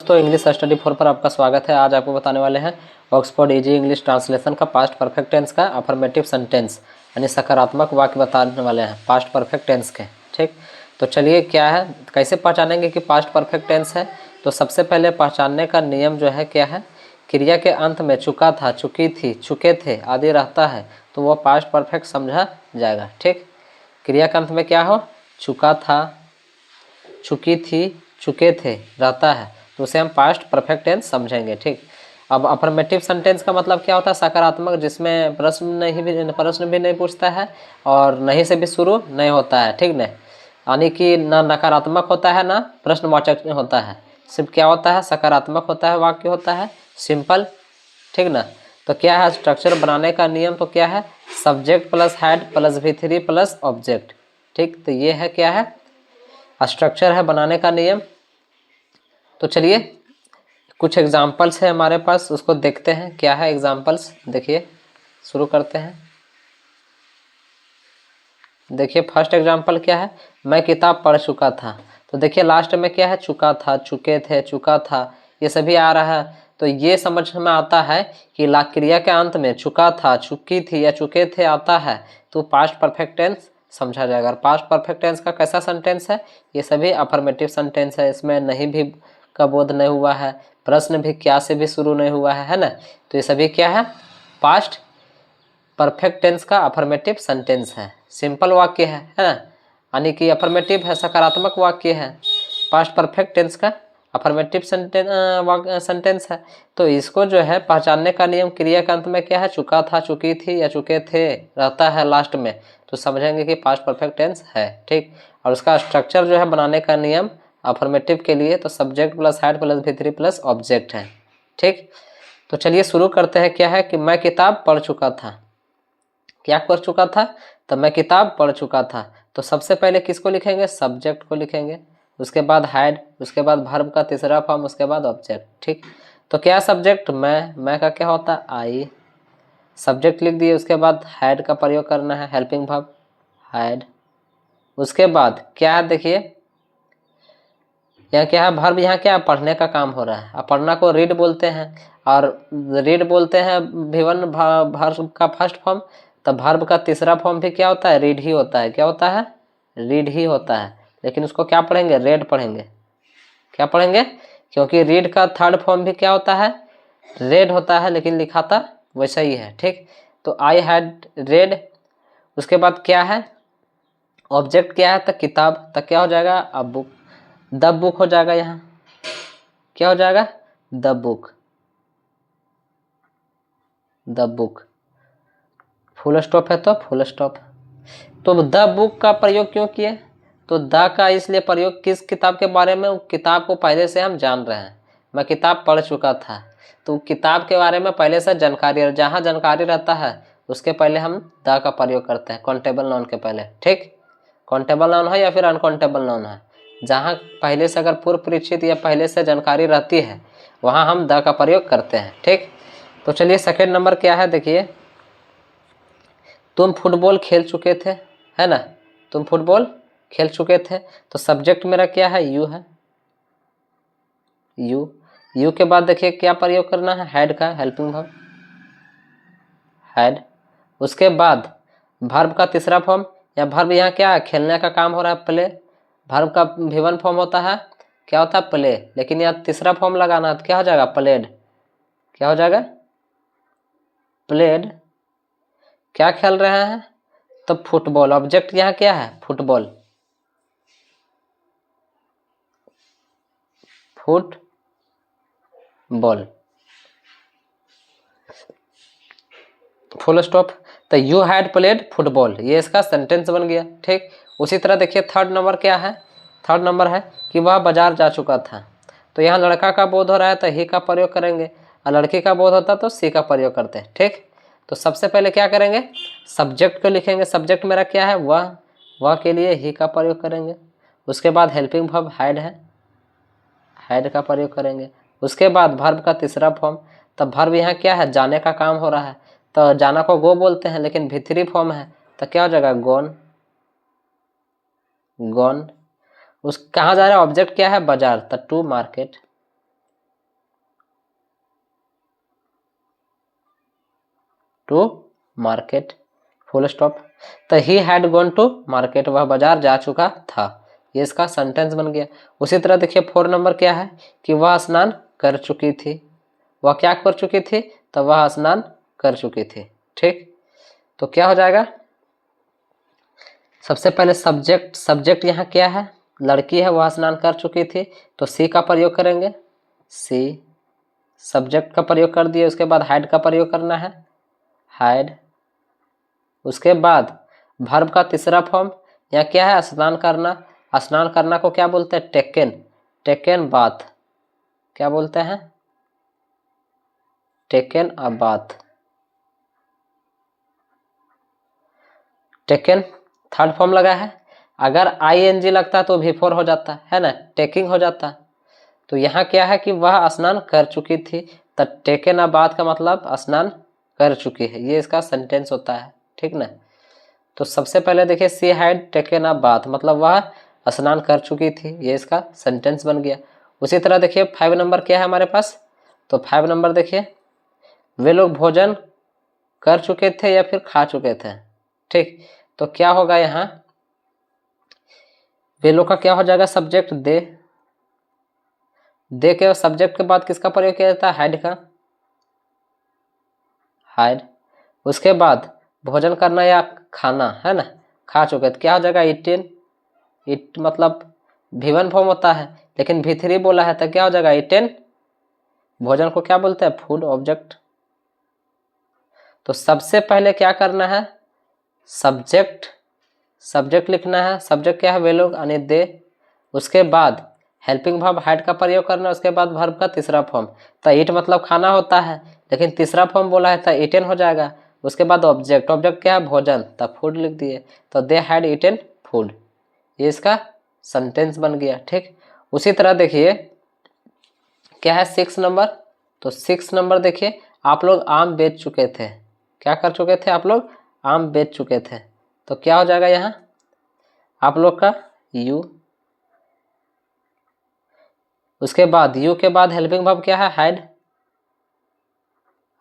दोस्तों English study 4 पर आपका स्वागत है। आज आपको बताने वाले हैं ऑक्सफोर्ड इजी इंग्लिश ट्रांसलेशन का पास्ट परफेक्ट टेंस का अफर्मेटिव सेंटेंस यानी सकारात्मक वाक्य बताने वाले हैं पास्ट परफेक्ट टेंस के। ठीक, तो चलिए क्या है, कैसे पहचानेंगे कि पास्ट परफेक्ट टेंस है। तो सबसे पहले पहचानने का नियम जो है क्या है, क्रिया के अंत में चुका था, चुकी थी, चुके थे आदि रहता है तो वह पास्ट परफेक्ट समझा जाएगा। ठीक, क्रिया के अंत में क्या हो, चुका था, चुकी थी, चुके थे रहता है तो उसे हम पास्ट परफेक्ट टेंस समझेंगे। ठीक, अब अफर्मेटिव सेंटेंस का मतलब क्या होता है, सकारात्मक, जिसमें प्रश्न भी नहीं पूछता है और नहीं से भी शुरू नहीं होता है। ठीक न, यानी कि ना नकारात्मक होता है ना प्रश्नवाचक होता है, सिर्फ क्या होता है, सकारात्मक होता है, वाक्य होता है सिंपल। ठीक ना, तो क्या है स्ट्रक्चर बनाने का नियम, तो क्या है, subject plus head plus V3 plus object. ठीक, तो ये है क्या है, स्ट्रक्चर है बनाने का नियम। तो चलिए कुछ एग्जाम्पल्स है हमारे पास, उसको देखते हैं क्या है एग्जाम्पल्स। देखिए शुरू करते हैं। देखिए फर्स्ट एग्जाम्पल क्या है, मैं किताब पढ़ चुका था। तो देखिए लास्ट में क्या है, चुका था, चुके थे, चुका था, ये सभी आ रहा है। तो ये समझ में आता है कि ला क्रिया के अंत में चुका था, चुकी थी या चुके थे आता है तो पास्ट परफेक्ट टेंस समझा जाएगा। पास्ट परफेक्ट टेंस का कैसा सेंटेंस है, ये सभी अफर्मेटिव सेंटेंस है, इसमें नहीं भी का बोध नहीं हुआ है, प्रश्न भी क्या से भी शुरू नहीं हुआ है ना, तो ये सभी क्या है, पास्ट परफेक्ट टेंस का अफर्मेटिव सेंटेंस है, सिंपल वाक्य है ना, यानी कि अफर्मेटिव है, सकारात्मक वाक्य है, पास्ट परफेक्ट टेंस का अफर्मेटिव सेंटेंस है। तो इसको जो है पहचानने का नियम, क्रिया के अंत में क्या है, चुका था, चुकी थी या चुके थे रहता है लास्ट में, तो समझेंगे कि पास्ट परफेक्ट टेंस है। ठीक, और उसका स्ट्रक्चर जो है बनाने का नियम अफर्मेटिव के लिए तो subject plus head plus V3 plus object है। ठीक, तो चलिए शुरू करते हैं। क्या है कि मैं किताब पढ़ चुका था, क्या पढ़ चुका था, तो मैं किताब पढ़ चुका था। तो सबसे पहले किसको लिखेंगे, सब्जेक्ट को लिखेंगे, उसके बाद हैड, उसके बाद वर्ब का तीसरा फॉर्म, उसके बाद ऑब्जेक्ट। ठीक, तो क्या सब्जेक्ट, मैं का क्या होता है, आई, सब्जेक्ट लिख दिए, उसके बाद हैड का प्रयोग करना है, हेल्पिंग वर्ब हैड। उसके बाद क्या है, देखिए यहाँ क्या है, वर्ब, यहाँ क्या है, पढ़ने का काम हो रहा है। अब पढ़ना को रीड बोलते हैं और रीड बोलते हैं V1 वर्ब का फर्स्ट फॉर्म, तब वर्ब का तीसरा फॉर्म भी क्या होता है, रीड ही होता है। क्या होता है, रीड ही होता है, लेकिन उसको क्या पढ़ेंगे, रेड पढ़ेंगे। क्या पढ़ेंगे, क्योंकि रीड का थर्ड फॉर्म भी क्या होता है, रेड होता है, लेकिन लिखाता वैसा ही है। ठीक, तो आई हैड रेड। उसके बाद क्या है, ऑब्जेक्ट क्या है, तो किताब, तो क्या हो जाएगा, अब बुक, द बुक हो जाएगा। यहाँ क्या हो जाएगा, the book, the book, full stop है तो फुल स्टॉप। तो द बुक का प्रयोग क्यों किए, तो द का इसलिए प्रयोग किस किताब के बारे में, किताब को पहले से हम जान रहे हैं, मैं किताब पढ़ चुका था, तो किताब के बारे में पहले से जानकारी, जहाँ जानकारी रहता है उसके पहले हम द का प्रयोग करते हैं, काउंटेबल नाउन के पहले। ठीक, काउंटेबल नाउन है या फिर अनकाउंटेबल नाउन है, जहाँ पहले से अगर पूर्व परिचित या पहले से जानकारी रहती है वहाँ हम द का प्रयोग करते हैं। ठीक, तो चलिए सेकेंड नंबर क्या है, देखिए तुम फुटबॉल खेल चुके थे, है ना, तुम फुटबॉल खेल चुके थे। तो सब्जेक्ट मेरा क्या है, यू है, यू के बाद देखिए क्या प्रयोग करना है, हैड का, हेल्पिंग वर्ब हैड। उसके बाद वर्ब का तीसरा फॉर्म, या वर्ब यहाँ क्या है, खेलने का काम हो रहा है, प्ले, वर्ब का V1 फॉर्म होता है, क्या होता है, प्ले, लेकिन यहाँ तीसरा फॉर्म लगाना है तो क्या हो जाएगा, प्लेड। क्या हो जाएगा, प्लेड, क्या खेल रहे हैं, तो फुटबॉल, ऑब्जेक्ट यहाँ क्या है, फुटबॉल, फुटबॉल, फुल स्टॉप। तो यू हैड प्लेड फुटबॉल, ये इसका सेंटेंस बन गया। ठीक, उसी तरह देखिए थर्ड नंबर क्या है, थर्ड नंबर है कि वह बाजार जा चुका था। तो यहाँ लड़का का बोध हो रहा है तो ही का प्रयोग करेंगे, और लड़की का बोध होता तो सी का प्रयोग करते हैं। ठीक, तो सबसे पहले क्या करेंगे, सब्जेक्ट को लिखेंगे, सब्जेक्ट मेरा क्या है, वह के लिए ही का प्रयोग करेंगे। उसके बाद हेल्पिंग वर्ब हैड है, हैड का प्रयोग करेंगे। उसके बाद वर्ब का तीसरा फॉर्म, तब वर्ब यहाँ क्या है, जाने का काम हो रहा है, तो जाना को गो बोलते हैं, लेकिन V3 फॉर्म है तो क्या हो जाएगा, गॉन, गॉन। उस कहाँ जा रहा है, ऑब्जेक्ट क्या है, बाजार, तो to market, to market, full stop. तो he had gone to market, वह बाजार जा चुका था। ये इसका सेंटेंस बन गया। उसी तरह देखिए 4 नंबर क्या है कि वह स्नान कर चुकी थी। वह क्या कर चुकी थी? तो वह स्नान कर चुकी थी। ठीक, तो क्या हो जाएगा? सबसे पहले सब्जेक्ट यहाँ क्या है? लड़की है, वह स्नान कर चुकी थी, तो सी का प्रयोग करेंगे। सी सब्जेक्ट का प्रयोग कर दिए। उसके बाद हैड का प्रयोग करना है, हैड। उसके बाद वर्ब का तीसरा फॉर्म यहाँ क्या है? स्नान करना। स्नान करना को क्या बोलते हैं? Taken, taken bath. क्या बोलते हैं? Taken a bath, taken third form लगा है। अगर आईएनजी लगता तो भी फोर हो जाता है ना, टेकिंग हो जाता। तो यहाँ क्या है कि वह स्नान कर चुकी थी, तो टेकन अ बाथ का मतलब स्नान कर चुकी है, ये इसका सेंटेंस होता है। ठीक ना, तो सबसे पहले देखिए she had taken a bath, मतलब वह स्नान कर चुकी थी, ये इसका सेंटेंस बन गया। उसी तरह देखिए 5 नंबर क्या है हमारे पास? तो 5 नंबर देखिए वे लोग भोजन कर चुके थे या फिर खा चुके थे। ठीक, तो क्या होगा यहाँ? वे लोग का क्या हो जाएगा? सब्जेक्ट दे, दे के सब्जेक्ट के बाद किसका प्रयोग किया जाता है? हैड का, हैड। उसके बाद भोजन करना या खाना, है ना, खा चुके तो क्या हो जाएगा? ईटेन। इट मतलब भी1 फॉर्म होता है, लेकिन भी3 बोला है तो क्या हो जाएगा? ईटेन। भोजन को क्या बोलते हैं? Food object. तो सबसे पहले क्या करना है? सब्जेक्ट, सब्जेक्ट लिखना है। सब्जेक्ट क्या है? वे लोग यानी दे। उसके बाद हेल्पिंग वर्ब हैड का प्रयोग करना है। उसके बाद वर्ब का तीसरा फॉर्म, तो ईट मतलब खाना होता है, लेकिन तीसरा फॉर्म बोला है तो ईटेन हो जाएगा। उसके बाद ऑब्जेक्ट, ऑब्जेक्ट क्या है? भोजन, तब फूड लिख दिए, तो दे हैड ईटेन फूड, ये इसका सेंटेंस बन गया। ठीक, उसी तरह देखिए क्या है 6 नंबर? तो 6 नंबर देखिए आप लोग आम बेच चुके थे। क्या कर चुके थे? आप लोग आम बेच चुके थे, तो क्या हो जाएगा यहाँ? आप लोग का यू। उसके बाद यू के बाद हेल्पिंग वर्ब क्या है? Had,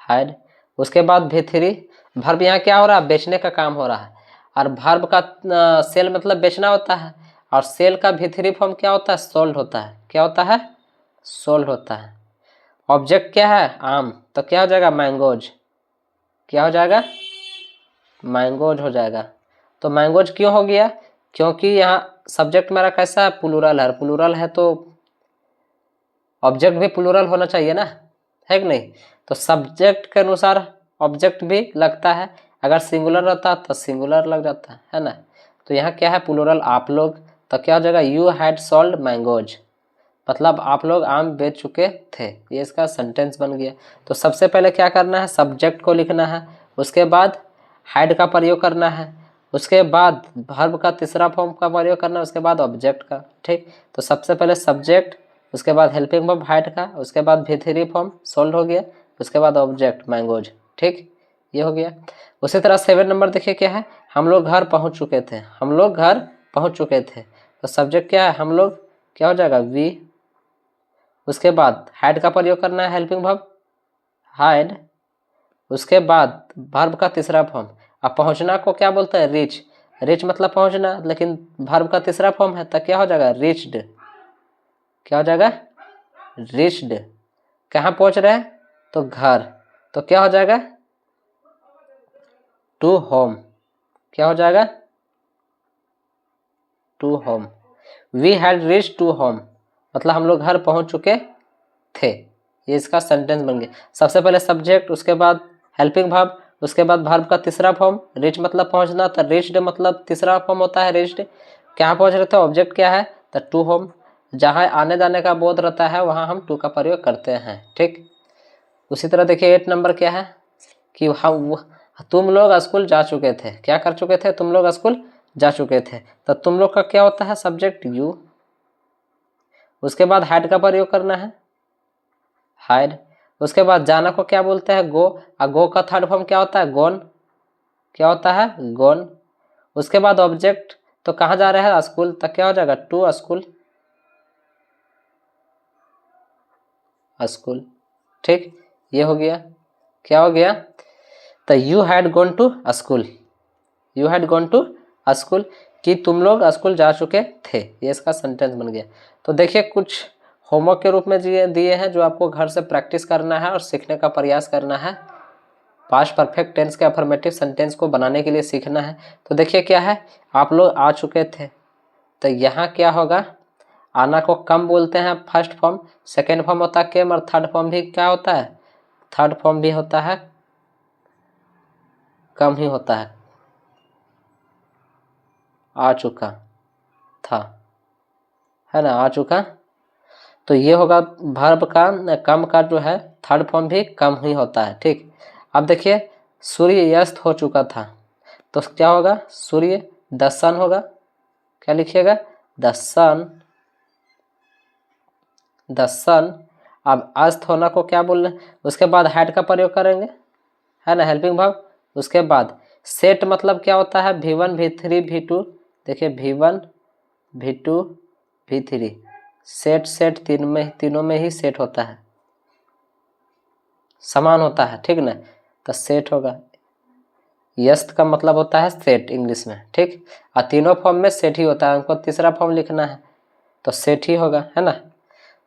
had. उसके बाद भी3 वर्ब यहाँ क्या हो रहा है? बेचने का काम हो रहा है, और वर्ब का सेल मतलब बेचना होता है, और सेल का भी3 फॉर्म क्या होता है? सोल्ड होता है। क्या होता है? सोल्ड होता है। ऑब्जेक्ट क्या है? आम, तो क्या हो जाएगा? मैंगोज। क्या हो जाएगा? मैंगोज हो जाएगा। तो मैंगोज क्यों हो गया? क्योंकि यहाँ सब्जेक्ट मेरा कैसा है? प्लूरल है, प्लूरल है तो ऑब्जेक्ट भी प्लूरल होना चाहिए ना, है कि नहीं? तो सब्जेक्ट के अनुसार ऑब्जेक्ट भी लगता है, अगर सिंगुलर रहता तो सिंगुलर लग जाता है ना। तो यहाँ क्या है? प्लूरल, आप लोग, तो क्या हो जाएगा? यू हैड सोल्ड मैंगोज, मतलब आप लोग आम बेच चुके थे, ये इसका सेंटेंस बन गया। तो सबसे पहले क्या करना है? सब्जेक्ट को लिखना है। उसके बाद हैड का प्रयोग करना है। उसके बाद वर्ब का तीसरा फॉर्म का प्रयोग करना है। उसके बाद ऑब्जेक्ट का। ठीक, तो सबसे पहले सब्जेक्ट, उसके बाद हेल्पिंग वर्ब हैड का, उसके बाद भी3 फॉर्म सोल्ड हो गया, उसके बाद ऑब्जेक्ट मैंगोज। ठीक, ये हो गया। उसी तरह 7 नंबर देखिए क्या है? हम लोग घर पहुंच चुके थे, हम लोग घर पहुंच चुके थे, तो सब्जेक्ट क्या है? हम लोग, क्या हो जाएगा? वी। उसके बाद हैड का प्रयोग करना है, हेल्पिंग वर्ब हैड। उसके बाद वर्ब का तीसरा फॉर्म। अब पहुंचना को क्या बोलते हैं? रीच, रीच मतलब पहुंचना, लेकिन वर्ब का तीसरा फॉर्म है तो क्या हो जाएगा? रीच्ड। क्या हो जाएगा? रीच्ड। कहाँ पहुंच रहे हैं? तो घर, तो क्या हो जाएगा? To home. क्या हो जाएगा? To home. We had reach to home, मतलब हम लोग घर पहुंच चुके थे, ये इसका सेंटेंस बन गया। सबसे पहले सब्जेक्ट, उसके बाद हेल्पिंग वर्ब, उसके बाद वर्ब का तीसरा फॉर्म, रीच मतलब पहुंचना, तो रीच्ड मतलब तीसरा फॉर्म होता है रीच्ड। कहाँ पहुंच रहे थे? ऑब्जेक्ट क्या है? तो टू होम। जहाँ आने जाने का बोध रहता है वहाँ हम टू का प्रयोग करते हैं। ठीक, उसी तरह देखिए 8 नंबर क्या है कि हम, तुम लोग स्कूल जा चुके थे। क्या कर चुके थे? तुम लोग स्कूल जा चुके थे, तो तुम लोग का क्या होता है? Subject you. उसके बाद हैड का प्रयोग करना है, हाइड। उसके बाद जाना को क्या बोलते हैं? गो, और गो का थर्ड फॉर्म क्या होता है? गोन। क्या होता है? गोन। उसके बाद ऑब्जेक्ट, तो कहाँ जा रहे हैं? स्कूल, तो क्या हो जाएगा? To school, school. ठीक, ये हो गया। क्या हो गया? तो you had gone to school, you had gone to school, कि तुम लोग स्कूल जा चुके थे, ये इसका सेंटेंस बन गया। तो देखिए कुछ होमवर्क के रूप में दिए हैं जो आपको घर से प्रैक्टिस करना है और सीखने का प्रयास करना है। पास्ट परफेक्ट टेंस के अफर्मेटिव सेंटेंस को बनाने के लिए सीखना है। तो देखिए क्या है, आप लोग आ चुके थे, तो यहाँ क्या होगा, आना को कम बोलते हैं फर्स्ट फॉर्म, सेकेंड फॉर्म होता है केम, और थर्ड फॉर्म भी क्या होता है, थर्ड फॉर्म भी होता है कम ही होता है, आ चुका था, है ना, आ चुका। तो ये होगा वर्ब का कम का जो है थर्ड फॉर्म भी कम ही होता है, ठीक। अब देखिए सूर्य अस्त हो चुका था, तो क्या होगा, सूर्य द सन होगा, क्या लिखिएगा, द सन, द सन। अब अस्त होना को क्या बोल रहे हैं, उसके बाद हैड का प्रयोग करेंगे, है ना, हेल्पिंग वर्ब। उसके बाद सेट मतलब क्या होता है, V1 V3 V2, देखिए V1 V2 V3, set set तीनों में ही सेट होता है, समान होता है, ठीक ना, तो सेट होगा। यस्त का मतलब होता है सेट इंग्लिश में, ठीक, और तीनों फॉर्म में सेट ही होता है, हमको तीसरा फॉर्म लिखना है तो सेट ही होगा, है ना।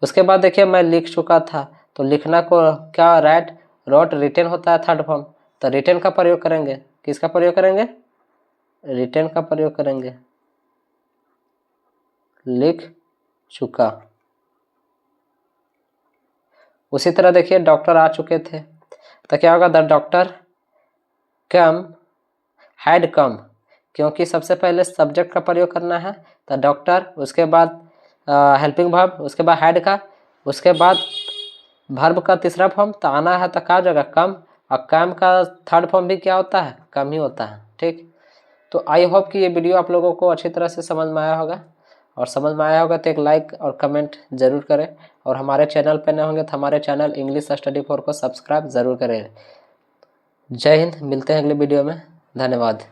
उसके बाद देखिए मैं लिख चुका था, तो लिखना को क्या, राइट रोट रिटेन होता है थर्ड फॉर्म, तो रिटेन का प्रयोग करेंगे, किसका प्रयोग करेंगे, रिटेन का प्रयोग करेंगे, लिख चुका। उसी तरह देखिए डॉक्टर आ चुके थे, तो क्या होगा, the doctor come, had come, क्योंकि सबसे पहले सब्जेक्ट का प्रयोग करना है, तो डॉक्टर, उसके बाद हेल्पिंग वर्ब, उसके बाद हैड का, उसके बाद वर्ब का तीसरा फॉर्म, तो आना है तो क्या हो जाएगा, कम, और कम का थर्ड फॉर्म भी क्या होता है, कम ही होता है, ठीक। तो आई होप कि ये वीडियो आप लोगों को अच्छी तरह से समझ में आया होगा, और समझ में आया होगा तो एक लाइक और कमेंट जरूर करें, और हमारे चैनल पर नए होंगे तो हमारे चैनल इंग्लिश स्टडी 4 को सब्सक्राइब जरूर करें। जय हिंद, मिलते हैं अगले वीडियो में, धन्यवाद।